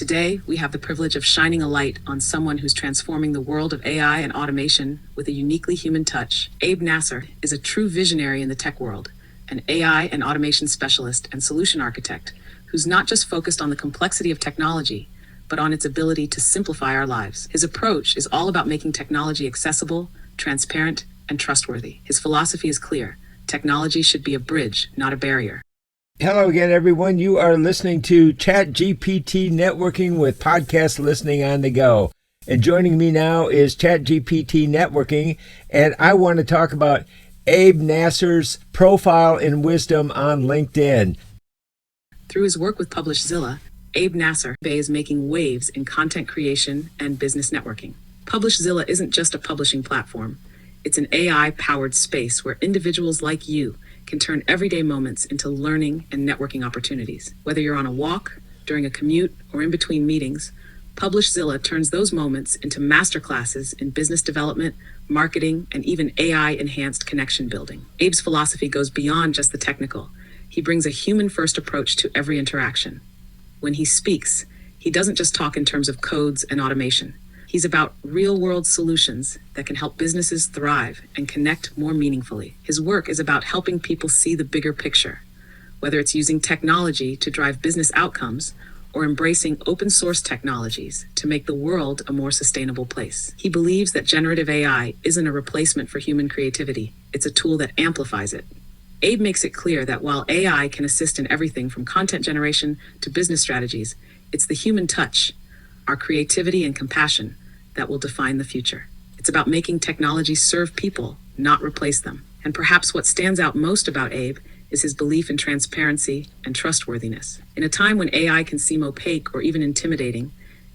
Today, we have the privilege of shining a light on someone who's transforming the world of AI and automation with a uniquely human touch. Abe Nasser is a true visionary in the tech world, an AI and automation specialist and solution architect who's not just focused on the complexity of technology, but on its ability to simplify our lives. His approach is all about making technology accessible, transparent, and trustworthy. His philosophy is clear. Technology should be a bridge, not a barrier. Hello again, everyone. You are listening to ChatGPT Networking with Podcast Listening on the Go. And joining me now is ChatGPT Networking, and I want to talk about Abe Nasser's profile and wisdom on LinkedIn. Through his work with PublishZilla, Abe Nasser is making waves in content creation and business networking. PublishZilla isn't just a publishing platform. It's an AI-powered space where individuals like you can turn everyday moments into learning and networking opportunities. Whether you're on a walk, during a commute, or in between meetings, PublishZilla turns those moments into masterclasses in business development, marketing, and even AI-enhanced connection building. Abe's philosophy goes beyond just the technical. He brings a human-first approach to every interaction. When he speaks, he doesn't just talk in terms of codes and automation. He's about real-world solutions that can help businesses thrive and connect more meaningfully. His work is about helping people see the bigger picture, whether it's using technology to drive business outcomes or embracing open-source technologies to make the world a more sustainable place. He believes that generative AI isn't a replacement for human creativity. It's a tool that amplifies it. Abe makes it clear that while AI can assist in everything from content generation to business strategies, it's the human touch, our creativity and compassion, that will define the future. It's about making technology serve people, not replace them. And perhaps what stands out most about Abe is his belief in transparency and trustworthiness. In a time when AI can seem opaque or even intimidating,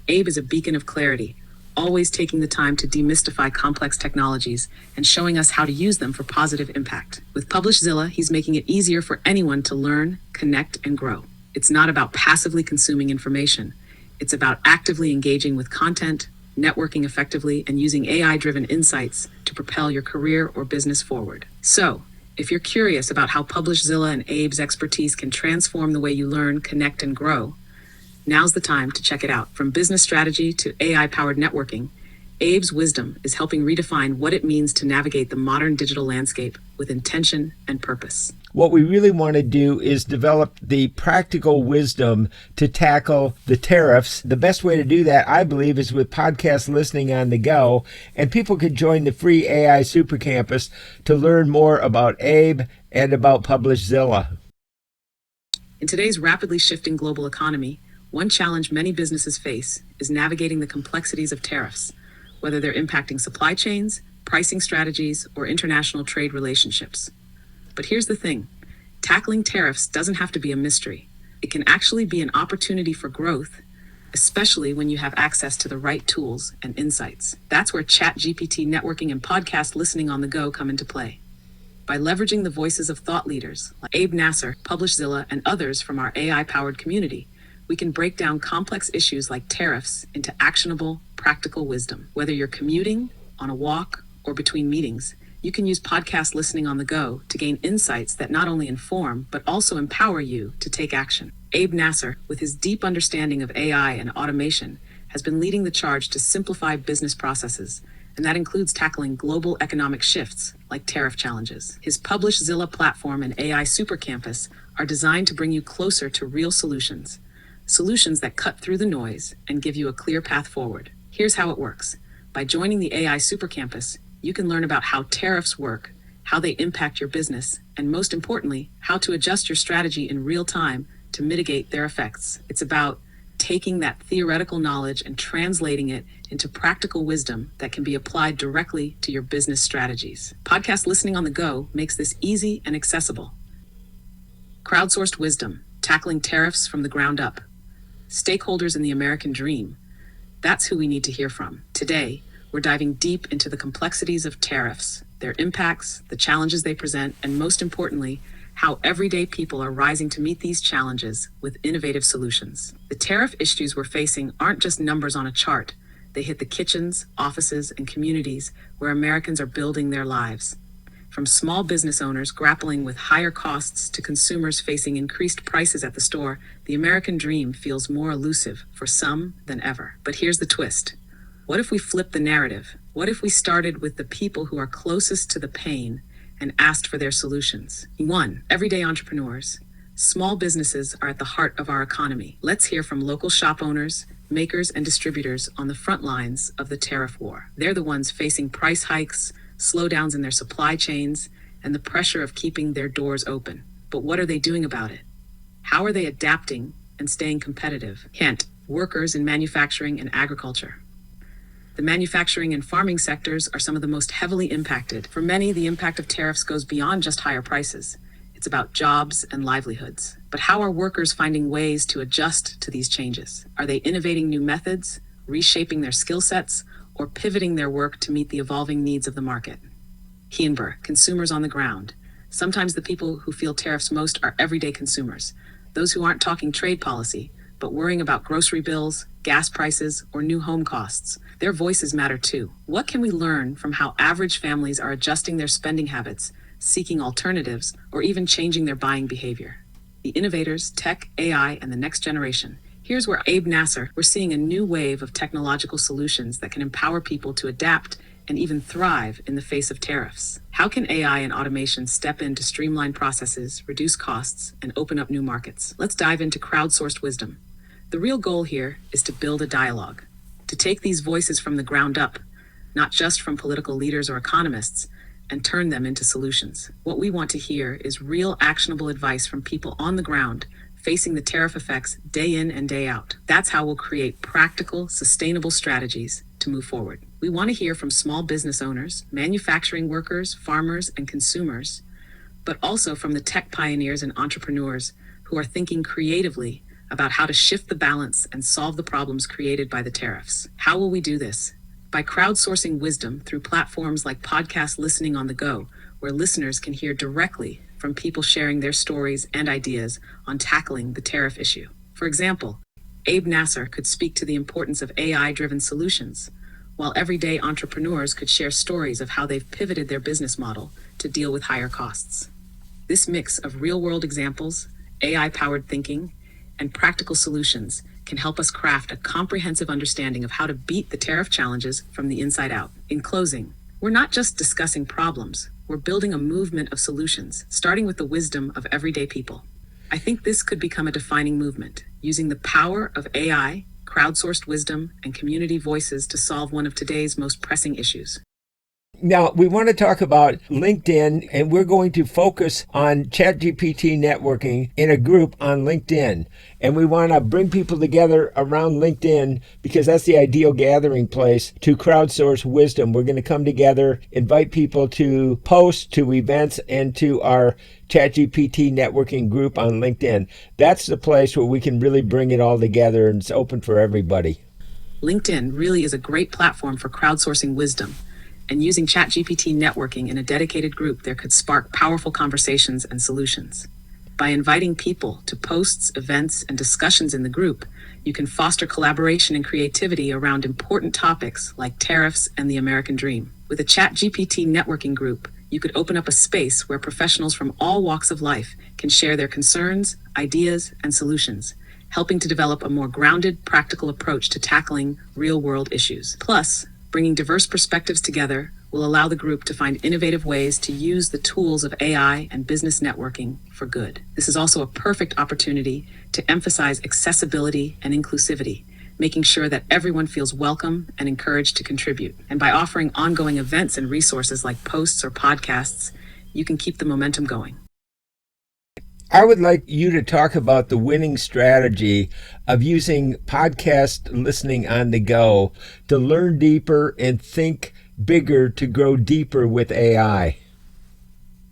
Abe is a beacon of clarity, always taking the time to demystify complex technologies and showing us how to use them for positive impact. With PublishZilla, he's making it easier for anyone to learn, connect, and grow. It's not about passively consuming information. It's about actively engaging with content, networking effectively, and using AI-driven insights to propel your career or business forward. So, if you're curious about how PublishZilla and Abe's expertise can transform the way you learn, connect, and grow, now's the time to check it out. From business strategy to AI-powered networking, Abe's wisdom is helping redefine what it means to navigate the modern digital landscape with intention and purpose. What we really want to do is develop the practical wisdom to tackle the tariffs. The best way to do that, I believe, is with podcast listening on the go, and people can join the free AISuperCampus to learn more about Abe and about PublishZilla. In today's rapidly shifting global economy, one challenge many businesses face is navigating the complexities of tariffs, whether they're impacting supply chains, pricing strategies, or international trade relationships. But here's the thing, tackling tariffs doesn't have to be a mystery. It can actually be an opportunity for growth, especially when you have access to the right tools and insights. That's where ChatGPT networking and podcast listening on the go come into play. By leveraging the voices of thought leaders like Abe Nasser, PublishZilla, and others from our AI-powered community, we can break down complex issues like tariffs into actionable, practical wisdom. Whether you're commuting, on a walk, or between meetings, you can use podcast listening on the go to gain insights that not only inform, but also empower you to take action. Abe Nasser, with his deep understanding of AI and automation, has been leading the charge to simplify business processes, and that includes tackling global economic shifts like tariff challenges. His PublishZilla platform and AISuperCampus are designed to bring you closer to real solutions that cut through the noise and give you a clear path forward. Here's how it works. By joining the AISuperCampus, you can learn about how tariffs work, how they impact your business, and most importantly, how to adjust your strategy in real time to mitigate their effects. It's about taking that theoretical knowledge and translating it into practical wisdom that can be applied directly to your business strategies. Podcast listening on the go makes this easy and accessible. Crowdsourced wisdom, tackling tariffs from the ground up. Stakeholders in the American dream. That's who we need to hear from. Today, we're diving deep into the complexities of tariffs, their impacts, the challenges they present, and most importantly, how everyday people are rising to meet these challenges with innovative solutions. The tariff issues we're facing aren't just numbers on a chart. They hit the kitchens, offices, and communities where Americans are building their lives. From small business owners grappling with higher costs to consumers facing increased prices at the store, the American dream feels more elusive for some than ever. But here's the twist. What if we flip the narrative? What if we started with the people who are closest to the pain and asked for their solutions? 1. Everyday entrepreneurs. Small businesses are at the heart of our economy. Let's hear from local shop owners, makers, and distributors on the front lines of the tariff war. They're the ones facing price hikes, slowdowns in their supply chains, and the pressure of keeping their doors open. But what are they doing about it? How are they adapting and staying competitive? Hint, workers in manufacturing and agriculture. The manufacturing and farming sectors are some of the most heavily impacted. For many, the impact of tariffs goes beyond just higher prices. It's about jobs and livelihoods. But how are workers finding ways to adjust to these changes? Are they innovating new methods, reshaping their skill sets, or pivoting their work to meet the evolving needs of the market? Hienberg, consumers on the ground. Sometimes the people who feel tariffs most are everyday consumers, those who aren't talking trade policy, but worrying about grocery bills, gas prices, or new home costs. Their voices matter too. What can we learn from how average families are adjusting their spending habits, seeking alternatives, or even changing their buying behavior? The innovators, tech, AI, and the next generation. Here's where Abe Nasser, we're seeing a new wave of technological solutions that can empower people to adapt and even thrive in the face of tariffs. How can AI and automation step in to streamline processes, reduce costs, and open up new markets? Let's dive into crowdsourced wisdom. The real goal here is to build a dialogue, to take these voices from the ground up, not just from political leaders or economists, and turn them into solutions. What we want to hear is real actionable advice from people on the ground, facing the tariff effects day in and day out. That's how we'll create practical, sustainable strategies to move forward. We want to hear from small business owners, manufacturing workers, farmers, and consumers, but also from the tech pioneers and entrepreneurs who are thinking creatively about how to shift the balance and solve the problems created by the tariffs. How will we do this? By crowdsourcing wisdom through platforms like podcast listening on the go, where listeners can hear directly from people sharing their stories and ideas on tackling the tariff issue. For example, Abe Nasser could speak to the importance of AI-driven solutions, while everyday entrepreneurs could share stories of how they've pivoted their business model to deal with higher costs. This mix of real-world examples, AI-powered thinking, and practical solutions can help us craft a comprehensive understanding of how to beat the tariff challenges from the inside out. In closing, we're not just discussing problems, we're building a movement of solutions, starting with the wisdom of everyday people. I think this could become a defining movement, using the power of AI, crowdsourced wisdom, and community voices to solve one of today's most pressing issues. Now, we want to talk about LinkedIn, and we're going to focus on ChatGPT networking in a group on LinkedIn. And we want to bring people together around LinkedIn because that's the ideal gathering place to crowdsource wisdom. We're going to come together, invite people to post, to events, and to our ChatGPT networking group on LinkedIn. That's the place where we can really bring it all together, and it's open for everybody. LinkedIn really is a great platform for crowdsourcing wisdom. And using ChatGPT networking in a dedicated group there could spark powerful conversations and solutions. By inviting people to posts, events, and discussions in the group, you can foster collaboration and creativity around important topics like tariffs and the American dream. With a ChatGPT networking group, you could open up a space where professionals from all walks of life can share their concerns, ideas, and solutions, helping to develop a more grounded, practical approach to tackling real-world issues. Plus, bringing diverse perspectives together will allow the group to find innovative ways to use the tools of AI and business networking for good. This is also a perfect opportunity to emphasize accessibility and inclusivity, making sure that everyone feels welcome and encouraged to contribute. And by offering ongoing events and resources like posts or podcasts, you can keep the momentum going. I would like you to talk about the winning strategy of using podcast listening on the go to learn deeper and think bigger to grow deeper with AI.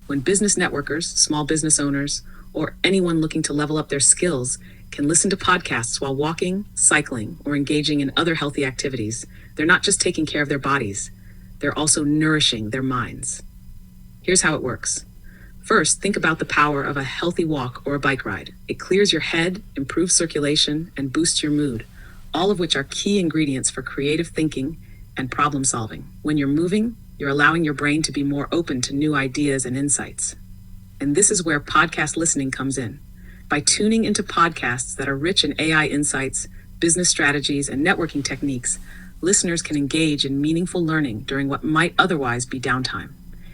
When business networkers, small business owners, or anyone looking to level up their skills can listen to podcasts while walking, cycling, or engaging in other healthy activities, they're not just taking care of their bodies, they're also nourishing their minds. Here's how it works. First, think about the power of a healthy walk or a bike ride. It clears your head, improves circulation, and boosts your mood, all of which are key ingredients for creative thinking and problem solving. When you're moving, You're allowing your brain to be more open to new ideas and insights. And this is where podcast listening comes in. By tuning into podcasts that are rich in AI insights, business strategies, and networking techniques, listeners can engage in meaningful learning during what might otherwise be downtime.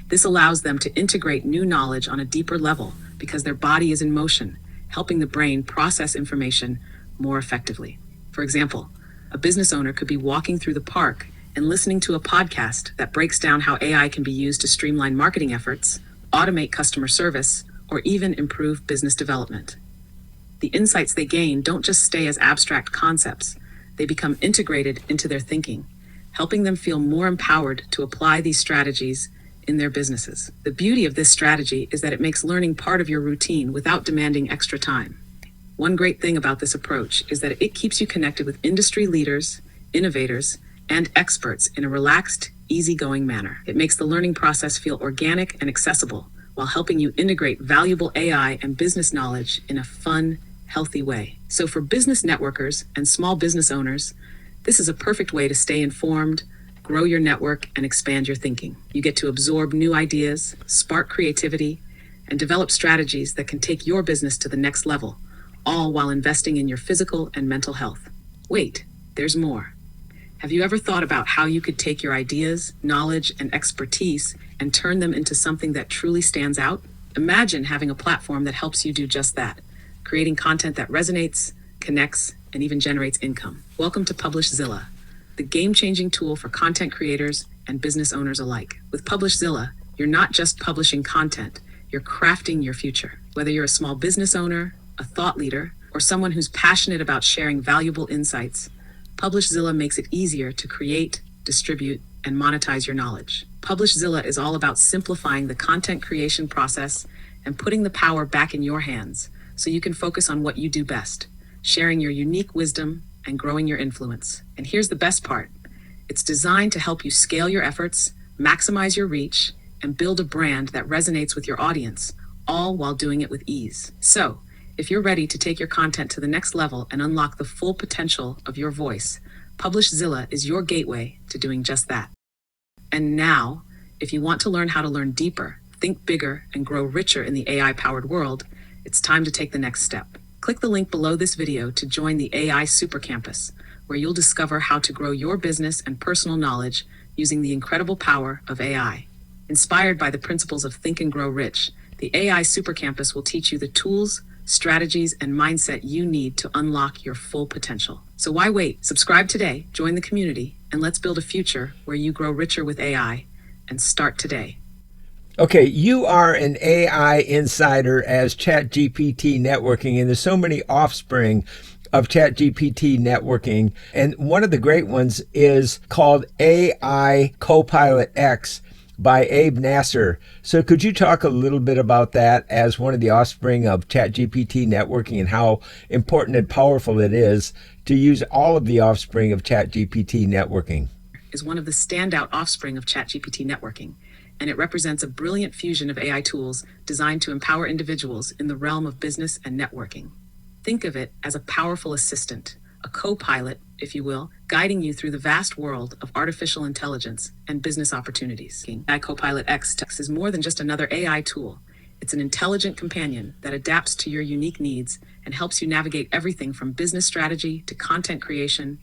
This allows them to integrate new knowledge on a deeper level because their body is in motion, helping the brain process information more effectively. For example, a business owner could be walking through the park and listening to a podcast that breaks down how AI can be used to streamline marketing efforts, automate customer service, or even improve business development. The insights they gain don't just stay as abstract concepts, they become integrated into their thinking, helping them feel more empowered to apply these strategies in their businesses. The beauty of this strategy is that it makes learning part of your routine without demanding extra time. One great thing about this approach is that it keeps you connected with industry leaders, innovators, and experts in a relaxed, easygoing manner. It makes the learning process feel organic and accessible while helping you integrate valuable AI and business knowledge in a fun, healthy way. So for business networkers and small business owners, this is a perfect way to stay informed, grow your network, and expand your thinking. You get to absorb new ideas, spark creativity, and develop strategies that can take your business to the next level, all while investing in your physical and mental health. Wait, there's more. Have you ever thought about how you could take your ideas, knowledge, and expertise and turn them into something that truly stands out? Imagine having a platform that helps you do just that, creating content that resonates, connects, and even generates income. Welcome to PublishZilla, the game-changing tool for content creators and business owners alike. With PublishZilla, you're not just publishing content, you're crafting your future. Whether you're a small business owner, a thought leader, or someone who's passionate about sharing valuable insights, PublishZilla makes it easier to create, distribute, and monetize your knowledge. PublishZilla is all about simplifying the content creation process and putting the power back in your hands so you can focus on what you do best, sharing your unique wisdom and growing your influence. And here's the best part. It's designed to help you scale your efforts, maximize your reach, and build a brand that resonates with your audience, all while doing it with ease. So, if you're ready to take your content to the next level and unlock the full potential of your voice, PublishZilla is your gateway to doing just that. And now, if you want to learn how to learn deeper, think bigger, and grow richer in the AI-powered world, it's time to take the next step. Click the link below this video to join the AISuperCampus, where you'll discover how to grow your business and personal knowledge using the incredible power of AI. Inspired by the principles of Think and Grow Rich, the AISuperCampus will teach you the tools, strategies, and mindset you need to unlock your full potential. So why wait? Subscribe today, join the community, and let's build a future where you grow richer with AI. And start today. Okay, you are an AI insider as ChatGPT networking, and there's so many offspring of ChatGPT networking. And one of the great ones is called AI Copilot X by Abe Nasser. So could you talk a little bit about that as one of the offspring of ChatGPT networking and how important and powerful it is to use all of the offspring of ChatGPT networking? Is one of the standout offspring of ChatGPT networking, and it represents a brilliant fusion of AI tools designed to empower individuals in the realm of business and networking. Think of it as a powerful assistant, a co-pilot, if you will, guiding you through the vast world of artificial intelligence and business opportunities. AI Copilot X is more than just another AI tool. It's an intelligent companion that adapts to your unique needs and helps you navigate everything from business strategy to content creation,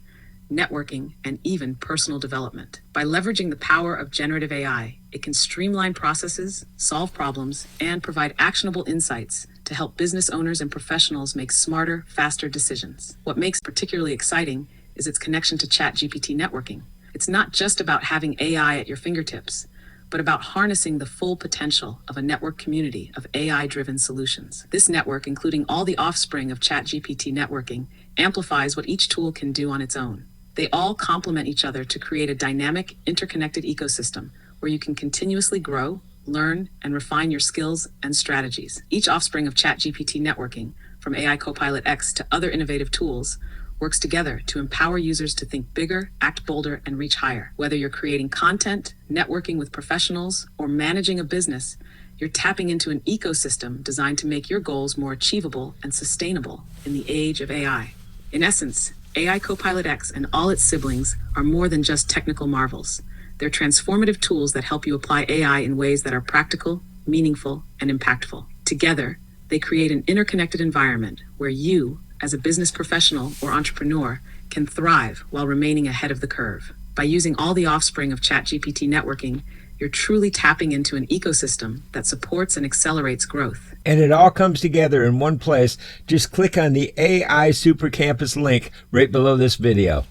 networking, and even personal development. By leveraging the power of generative AI, it can streamline processes, solve problems, and provide actionable insights to help business owners and professionals make smarter, faster decisions. What makes it particularly exciting is its connection to ChatGPT networking. It's not just about having AI at your fingertips, but about harnessing the full potential of a network community of AI-driven solutions. This network, including all the offspring of ChatGPT networking, amplifies what each tool can do on its own. They all complement each other to create a dynamic, interconnected ecosystem where you can continuously grow, learn, and refine your skills and strategies. Each offspring of ChatGPT networking, from AI Copilot X to other innovative tools, works together to empower users to think bigger, act bolder, and reach higher. Whether you're creating content, networking with professionals, or managing a business, you're tapping into an ecosystem designed to make your goals more achievable and sustainable in the age of AI. In essence, AI Copilot X and all its siblings are more than just technical marvels. They're transformative tools that help you apply AI in ways that are practical, meaningful, and impactful. Together, they create an interconnected environment where you, as a business professional or entrepreneur, can thrive while remaining ahead of the curve. By using all the offspring of ChatGPT networking, you're truly tapping into an ecosystem that supports and accelerates growth. And it all comes together in one place. Just click on the AISuperCampus link right below this video.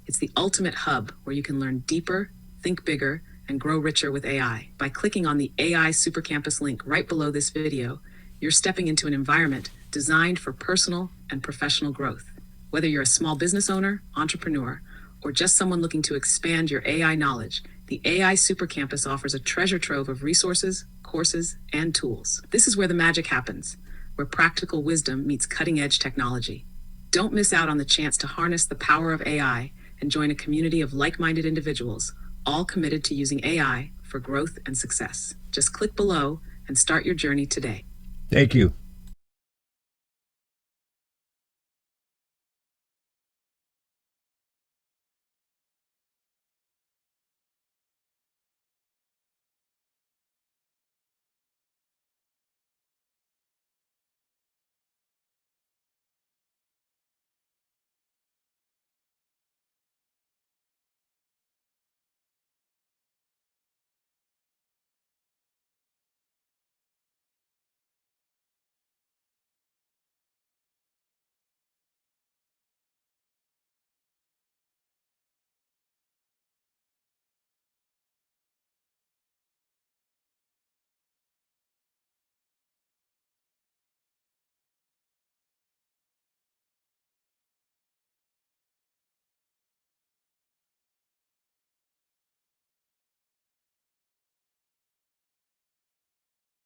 It's the ultimate hub where you can learn deeper, think bigger, and grow richer with AI. By clicking on the AISuperCampus link right below this video, you're stepping into an environment designed for personal and professional growth. Whether you're a small business owner, entrepreneur, or just someone looking to expand your AI knowledge, the AISuperCampus offers a treasure trove of resources, courses, and tools. This is where the magic happens, where practical wisdom meets cutting-edge technology. Don't miss out on the chance to harness the power of AI and join a community of like-minded individuals, all committed to using AI for growth and success. Just click below and start your journey today. Thank you.